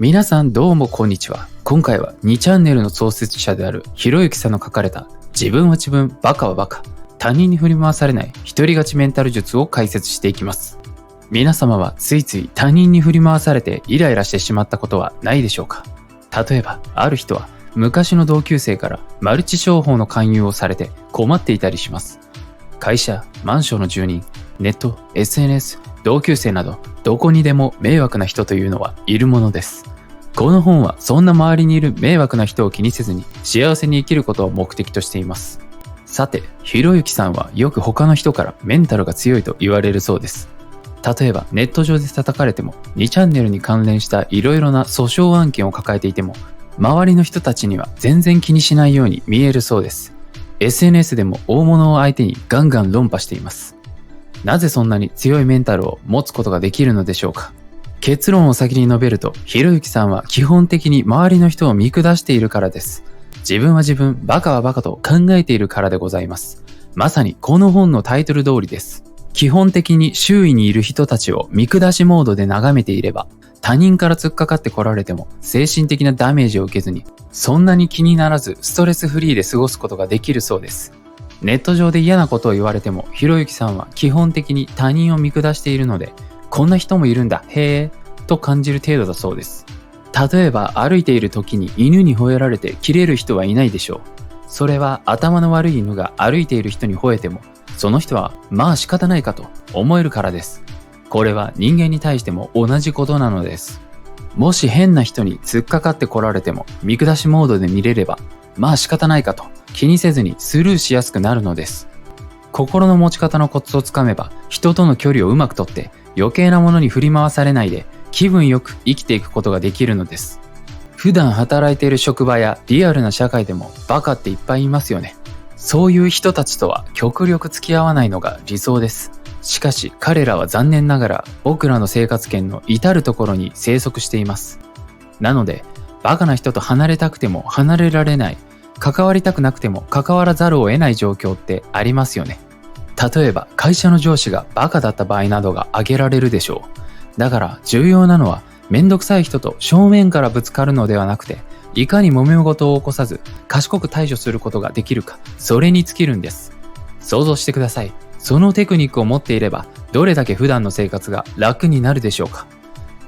皆さんどうもこんにちは。今回は2チャンネルの創設者であるひろゆきさんの書かれた自分は自分、バカはバカ、他人に振り回されない一人勝ちメンタル術を解説していきます。皆様はついつい他人に振り回されてイライラしてしまったことはないでしょうか。例えばある人は昔の同級生からマルチ商法の勧誘をされて困っていたりします。会社、マンションの住人、ネット、SNS、同級生などどこにでも迷惑な人というのはいるものです。この本はそんな周りにいる迷惑な人を気にせずに幸せに生きることを目的としています。さて、ひろゆきさんはよく他の人からメンタルが強いと言われるそうです。例えばネット上で叩かれても2チャンネルに関連したいろいろな訴訟案件を抱えていても周りの人たちには全然気にしないように見えるそうです。SNS でも大物を相手にガンガン論破しています。なぜそんなに強いメンタルを持つことができるのでしょうか。結論を先に述べると、ひろゆきさんは基本的に周りの人を見下しているからです。自分は自分、バカはバカと考えているからでございます。まさにこの本のタイトル通りです。基本的に周囲にいる人たちを見下しモードで眺めていれば、他人から突っかかってこられても精神的なダメージを受けずに、そんなに気にならずストレスフリーで過ごすことができるそうです。ネット上で嫌なことを言われても、ひろゆきさんは基本的に他人を見下しているので、こんな人もいるんだ、へーと感じる程度だそうです。例えば歩いている時に犬に吠えられてキレる人はいないでしょう。それは頭の悪い犬が歩いている人に吠えても、その人はまあ仕方ないかと思えるからです。これは人間に対しても同じことなのです。もし変な人に突っかかってこられても見下しモードで見れれば、まあ仕方ないかと気にせずにスルーしやすくなるのです。心の持ち方のコツをつかめば、人との距離をうまくとって余計なものに振り回されないで気分よく生きていくことができるのです。普段働いている職場やリアルな社会でもバカっていっぱいいますよね。そういう人たちとは極力付き合わないのが理想です。しかし彼らは残念ながら僕らの生活圏の至るところに生息しています。なのでバカな人と離れたくても離れられない、関わりたくなくても関わらざるを得ない状況ってありますよね。例えば会社の上司がバカだった場合などが挙げられるでしょう。だから重要なのはめんどくさい人と正面からぶつかるのではなくて、いかに揉め事を起こさず賢く対処することができるか、それに尽きるんです。想像してください。そのテクニックを持っていればどれだけ普段の生活が楽になるでしょうか。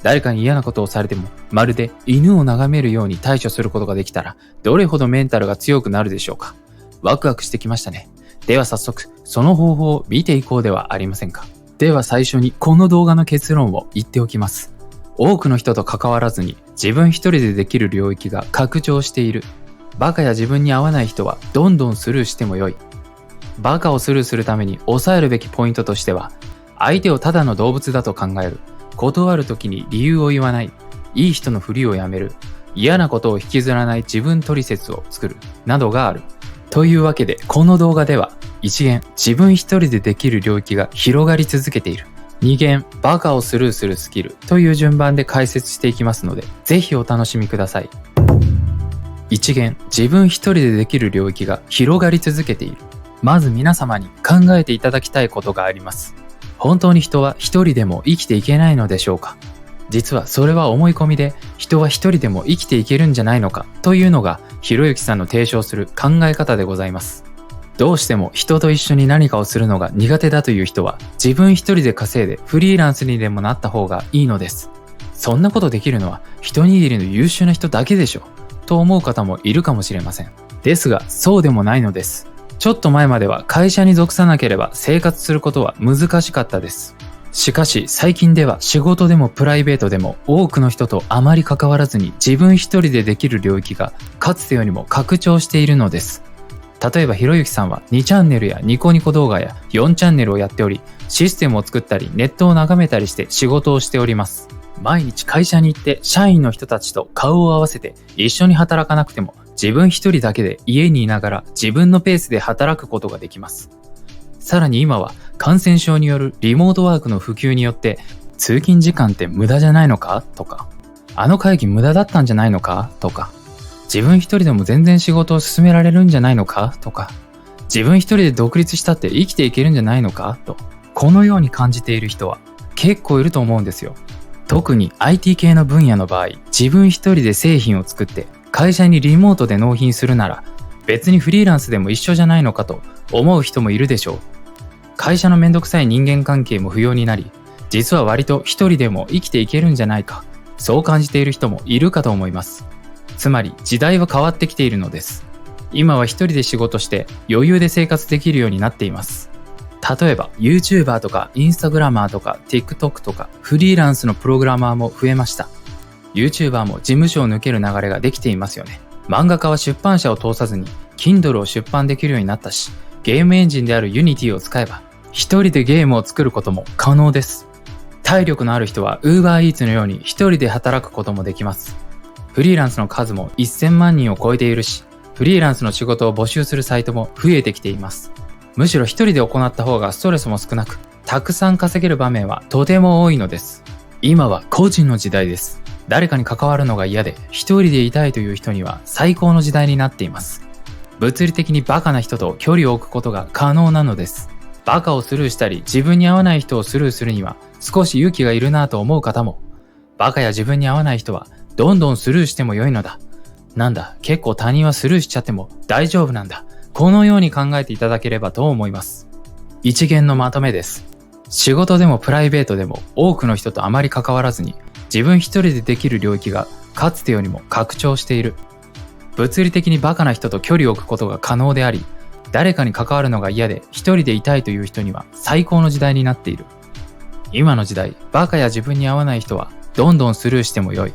誰かに嫌なことをされてもまるで犬を眺めるように対処することができたら、どれほどメンタルが強くなるでしょうか。ワクワクしてきましたね。では早速その方法を見ていこうではありませんか。では最初にこの動画の結論を言っておきます。多くの人と関わらずに自分一人でできる領域が拡張している。バカや自分に合わない人はどんどんスルーしてもよい。バカをスルーするために抑えるべきポイントとしては、相手をただの動物だと考える、断るときに理由を言わない、いい人のふりをやめる、嫌なことを引きずらない自分トリセツを作るなどがある。というわけでこの動画では、1限自分一人でできる領域が広がり続けている、2限バカをスルーするスキルという順番で解説していきますので、ぜひお楽しみください。1限自分一人でできる領域が広がり続けている。まず皆様に考えていただきたいことがあります。本当に人は一人でも生きていけないのでしょうか。実はそれは思い込みで、人は一人でも生きていけるんじゃないのかというのがひろゆきさんの提唱する考え方でございます。どうしても人と一緒に何かをするのが苦手だという人は、自分一人で稼いでフリーランスにでもなった方がいいのです。そんなことできるのは一握りの優秀な人だけでしょと思う方もいるかもしれません。ですがそうでもないのです。ちょっと前までは会社に属さなければ生活することは難しかったです。しかし最近では仕事でもプライベートでも多くの人とあまり関わらずに自分一人でできる領域がかつてよりも拡張しているのです。例えばひろゆきさんは2チャンネルやニコニコ動画や4チャンネルをやっており、システムを作ったりネットを眺めたりして仕事をしております。毎日会社に行って社員の人たちと顔を合わせて一緒に働かなくても、自分一人だけで家にいながら自分のペースで働くことができます。さらに今は感染症によるリモートワークの普及によって、通勤時間って無駄じゃないのかとか、あの会議無駄だったんじゃないのかとか、自分一人でも全然仕事を進められるんじゃないのかとか、自分一人で独立したって生きていけるんじゃないのかと、このように感じている人は結構いると思うんですよ。特に IT 系の分野の場合、自分一人で製品を作って会社にリモートで納品するなら、別にフリーランスでも一緒じゃないのかと思う人もいるでしょう。会社のめんどくさい人間関係も不要になり、実は割と一人でも生きていけるんじゃないか、そう感じている人もいるかと思います。つまり時代は変わってきているのです。今は一人で仕事して余裕で生活できるようになっています。例えば YouTuber とか Instagrammer とか TikTok とかフリーランスのプログラマーも増えました。 YouTuber も事務所を抜ける流れができていますよね。漫画家は出版社を通さずに Kindle を出版できるようになったし、ゲームエンジンである Unity を使えば一人でゲームを作ることも可能です。体力のある人は Uber Eats のように一人で働くこともできます。フリーランスの数も1000万人を超えているし、フリーランスの仕事を募集するサイトも増えてきています。むしろ一人で行った方がストレスも少なく、たくさん稼げる場面はとても多いのです。今は個人の時代です。誰かに関わるのが嫌で一人でいたいという人には最高の時代になっています。物理的にバカな人と距離を置くことが可能なのです。バカをスルーしたり自分に合わない人をスルーするには少し勇気がいるなぁと思う方も、バカや自分に合わない人はどんどんスルーしても良いのだ。なんだ、結構他人はスルーしちゃっても大丈夫なんだ。このように考えていただければと思います。一元のまとめです。仕事でもプライベートでも多くの人とあまり関わらずに自分一人でできる領域がかつてよりも拡張している。物理的にバカな人と距離を置くことが可能であり、誰かに関わるのが嫌で一人でいたいという人には最高の時代になっている。今の時代、バカや自分に合わない人はどんどんスルーしても良い。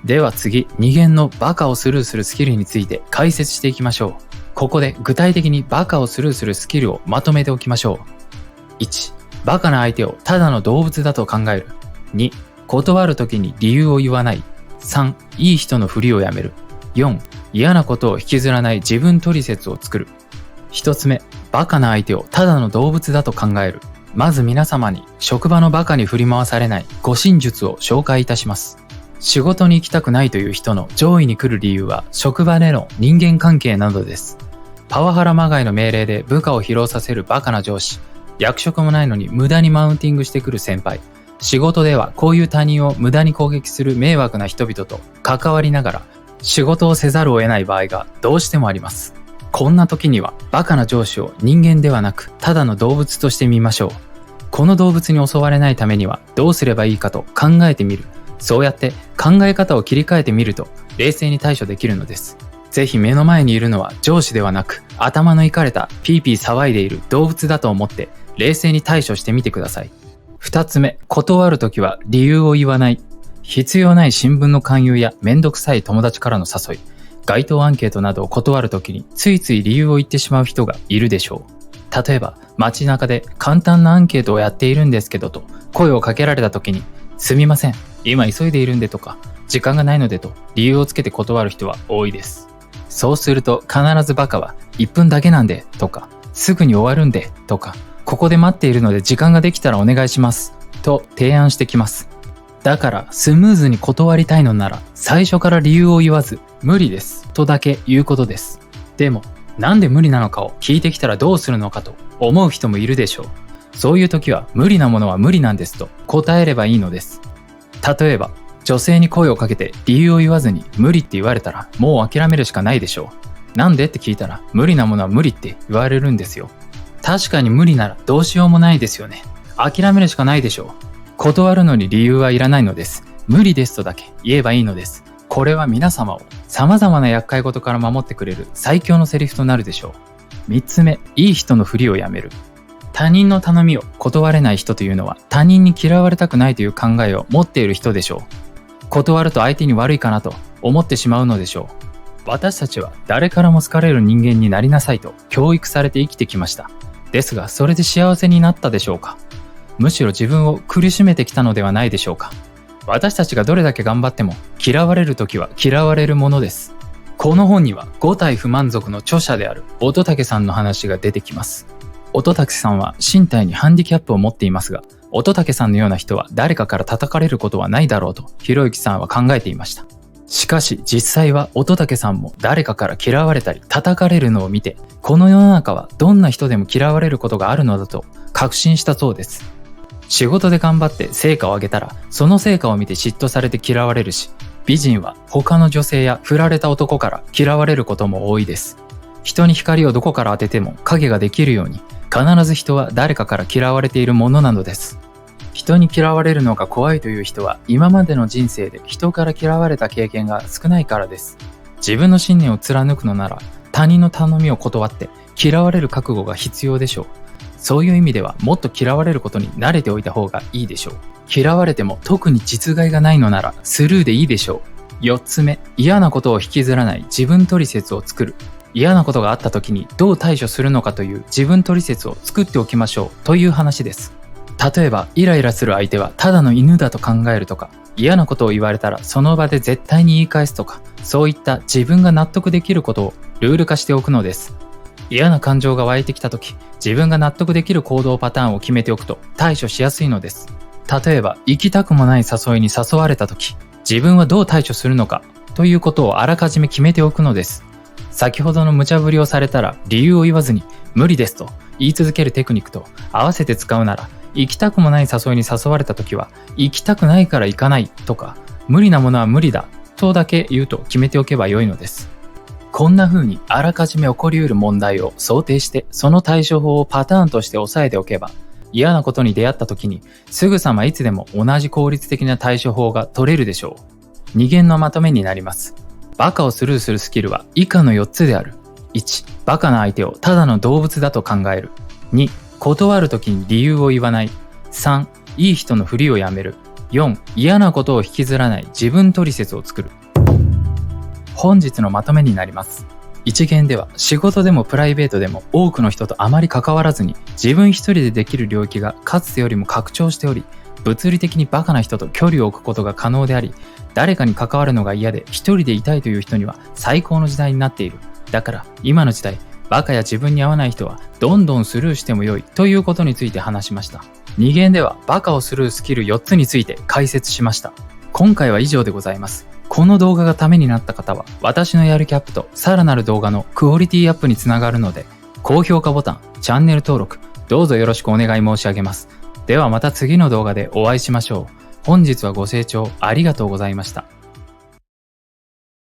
では次、二元のバカをスルーするスキルについて解説していきましょう。ここで具体的にバカをスルーするスキルをまとめておきましょう。1、バカな相手をただの動物だと考える。2、断るときに理由を言わない。3、いい人のふりをやめる。4、嫌なことを引きずらない自分取説を作る。1つ目、バカな相手をただの動物だと考える。まず皆様に職場のバカに振り回されない護身術を紹介いたします。仕事に行きたくないという人の上位に来る理由は職場での人間関係などです。パワハラまがいの命令で部下を疲労させるバカな上司、役職もないのに無駄にマウンティングしてくる先輩、仕事ではこういう他人を無駄に攻撃する迷惑な人々と関わりながら仕事をせざるを得ない場合がどうしてもあります。こんな時にはバカな上司を人間ではなくただの動物として見ましょう。この動物に襲われないためにはどうすればいいかと考えてみる。そうやって考え方を切り替えてみると冷静に対処できるのです。ぜひ目の前にいるのは上司ではなく頭のいかれたピーピー騒いでいる動物だと思って冷静に対処してみてください。2つ目、断るときは理由を言わない。必要ない新聞の勧誘やめんどくさい友達からの誘い、街頭アンケートなどを断るときについつい理由を言ってしまう人がいるでしょう。例えば街中で簡単なアンケートをやっているんですけどと声をかけられたときに、すみません、今急いでいるんでとか時間がないのでと理由をつけて断る人は多いです。そうすると必ずバカは1分だけなんでとかすぐに終わるんでとかここで待っているので時間ができたらお願いしますと提案してきます。だからスムーズに断りたいのなら最初から理由を言わず無理ですとだけ言うことです。でもなんで無理なのかを聞いてきたらどうするのかと思う人もいるでしょう。そういう時は無理なものは無理なんですと答えればいいのです。例えば女性に声をかけて理由を言わずに無理って言われたらもう諦めるしかないでしょう。なんでって聞いたら無理なものは無理って言われるんですよ。確かに無理ならどうしようもないですよね。諦めるしかないでしょう。断るのに理由はいらないのです。無理ですとだけ言えばいいのです。これは皆様を様々な厄介事から守ってくれる最強のセリフとなるでしょう。3つ目、いい人のふりをやめる。他人の頼みを断れない人というのは他人に嫌われたくないという考えを持っている人でしょう。断ると相手に悪いかなと思ってしまうのでしょう。私たちは誰からも好かれる人間になりなさいと教育されて生きてきました。ですがそれで幸せになったでしょうか。むしろ自分を苦しめてきたのではないでしょうか。私たちがどれだけ頑張っても嫌われるときは嫌われるものです。この本には5体不満足の著者である乙武さんの話が出てきます。乙武さんは身体にハンディキャップを持っていますが、乙武さんのような人は誰かから叩かれることはないだろうとひろゆきさんは考えていました。しかし実際は乙武さんも誰かから嫌われたり叩かれるのを見て、この世の中はどんな人でも嫌われることがあるのだと確信したそうです。仕事で頑張って成果を上げたら、その成果を見て嫉妬されて嫌われるし、美人は他の女性や振られた男から嫌われることも多いです。人に光をどこから当てても影ができるように、必ず人は誰かから嫌われているものなのです。人に嫌われるのが怖いという人は、今までの人生で人から嫌われた経験が少ないからです。自分の信念を貫くのなら、他人の頼みを断って嫌われる覚悟が必要でしょう。そういう意味では、もっと嫌われることに慣れておいた方がいいでしょう。嫌われても特に実害がないのならスルーでいいでしょう。4つ目、嫌なことを引きずらない自分取説を作る。嫌なことがあった時にどう対処するのかという自分取説を作っておきましょうという話です。例えば、イライラする相手はただの犬だと考えるとか、嫌なことを言われたらその場で絶対に言い返すとか、そういった自分が納得できることをルール化しておくのです。嫌な感情が湧いてきた時、自分が納得できる行動パターンを決めておくと対処しやすいのです。例えば、行きたくもない誘いに誘われた時、自分はどう対処するのかということをあらかじめ決めておくのです。先ほどの無茶ぶりをされたら理由を言わずに無理ですと言い続けるテクニックと合わせて使うなら、行きたくもない誘いに誘われた時は、行きたくないから行かないとか、無理なものは無理だとだけ言うと決めておけば良いのです。こんな風にあらかじめ起こりうる問題を想定して、その対処法をパターンとして押さえておけば、嫌なことに出会った時にすぐさまいつでも同じ効率的な対処法が取れるでしょう。2限のまとめになります。バカをスルーするスキルは以下の4つである。1、バカな相手をただの動物だと考える。2、断る時に理由を言わない。3、いい人のふりをやめる。4、嫌なことを引きずらない自分取説を作る。本日のまとめになります。1限では仕事でもプライベートでも多くの人とあまり関わらずに、自分一人でできる領域がかつてよりも拡張しており、物理的にバカな人と距離を置くことが可能であり、誰かに関わるのが嫌で一人でいたいという人には最高の時代になっている。だから今の時代、バカや自分に合わない人はどんどんスルーしても良いということについて話しました。2限ではバカをスルースキル4つについて解説しました。今回は以上でございます。この動画がためになった方は、私のやる気アップとさらなる動画のクオリティアップにつながるので、高評価ボタン、チャンネル登録、どうぞよろしくお願い申し上げます。ではまた次の動画でお会いしましょう。本日はご清聴ありがとうございました。